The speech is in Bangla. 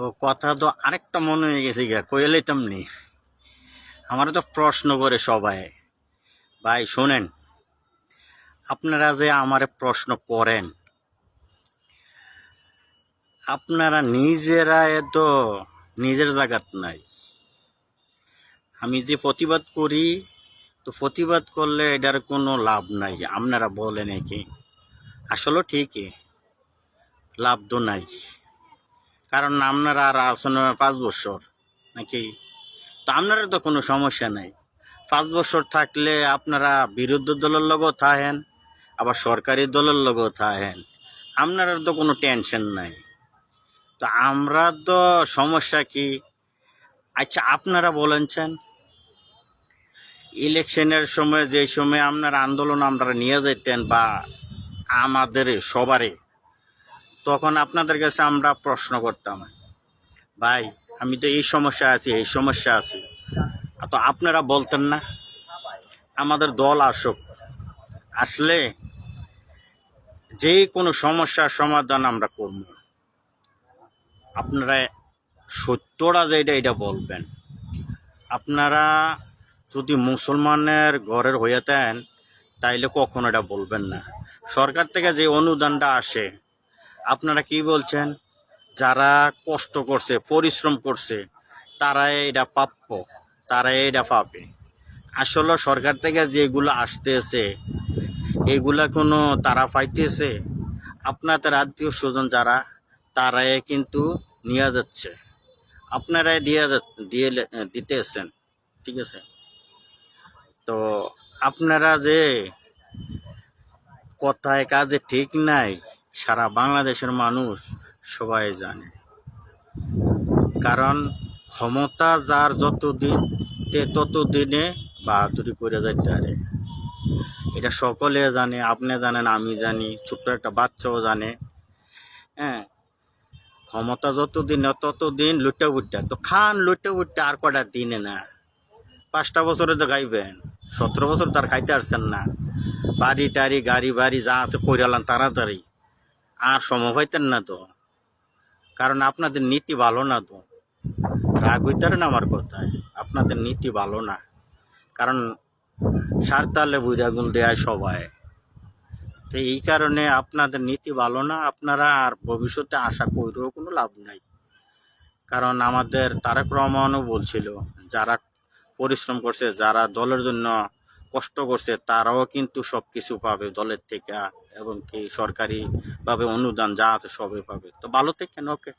ও কথা তো আরেকটা মনে হয়ে গেছে গা কইলে লইতাম নি। আমার তো প্রশ্ন করে সবাই, ভাই শোনেন, আপনারা যে আমারে প্রশ্ন করেন, আপনারা নিজেরা এত নিজের জায়গাত নাই। আমি যে প্রতিবাদ করি, তো প্রতিবাদ করলে এটার কোনো লাভ নাই। আপনারা বলেন কি আসলে ঠিকই, লাভ তো নাই। কারণ আপনারা আর আছেন 5 বছর নাকি, তো আপনারা তো কোনো সমস্যা নাই। 5 বছর থাকলে আপনারা বিরোধী দলের লগও থাকেন, আবার সরকারি দলের লগও থাকেন, আপনারা তো কোনো টেনশন নাই। তো আমরা তো সমস্যা কি? আচ্ছা আপনারা বলেনছেন ইলেকশনের সময়, যে সময় আপনার আন্দোলন আমরা নিয়ে যেতেন বা আমাদের সবারে, তখন আপনাদের কাছে আমরা প্রশ্ন করতাম, ভাই আমি তো এই সমস্যা আছি, এই সমস্যা আছি, তো আপনারা বলতেন না আমাদের দল আসুক, আসলে যে কোনো সমস্যার সমাধান আমরা করব। আপনারা সত্যটা যেটা এটা বলবেন। আপনারা যদি মুসলমানের ঘরের হইতেন তাইলে কখনো এটা বলবেন না। সরকার থেকে যে অনুদানটা আসে, আপনারা কি বলছেন, যারা কষ্ট করছে পরিশ্রম করছে তারাই এটা প্রাপ্য, তারাই এটা পাবে। আসলে সরকার থেকে যেগুলো আসতেছে এগুলা কোনো তারা পাইতেছে? আপনাদের আত্মীয় স্বজন যারা, তারাই কিন্তু নিয়ে যাচ্ছে, আপনারাই দিয়ে দিতেছেন, ঠিক আছে? তো আপনারা যে কথায় কাজে ঠিক নাই, সারা বাংলাদেশের মানুষ সবাই জানে। কারণ ক্ষমতা যার যতদিন ততদিনে বাহাদুরি করে যাইতে পারে, এটা সকলে জানে। আপনি জানেন, আমি জানি, ছোট্ট একটা বাচ্চাও জানে। হ্যাঁ, ক্ষমতা যতদিন ততদিন লুটে বুটটা তো খান, লুটে বুটটা আর কটা দিনে না, 5টা বছরে তো খাইবেন, 17 বছর তার খাইতে পারছেন না। বাড়ি টাড়ি গাড়ি বাড়ি যা আছে কইরালাম তাড়াতাড়ি, আর সময় পাইতেন না তো। কারণ আপনাদের নীতি ভালো না তো, রাগ হইতারেন আমার কথায়, আপনাদের নীতি ভালো না। কারণ সারতালে বুঝা গুল দেয় সবাই, তো এই কারণে আপনাদের নীতি ভালো না। আপনারা আর ভবিষ্যতে আশা করেও কোনো লাভ নাই। কারণ আমাদের তারেক রহমানও বলছিল, যারা পরিশ্রম করছে, যারা দলের জন্য কষ্ট করছে, তারাও কিন্তু সব কিছু পাবে দলের থেকে, এবং কি সরকারিভাবে অনুদান যা আছে সবই পাবে। তো ভালো থেকেন, ওকে।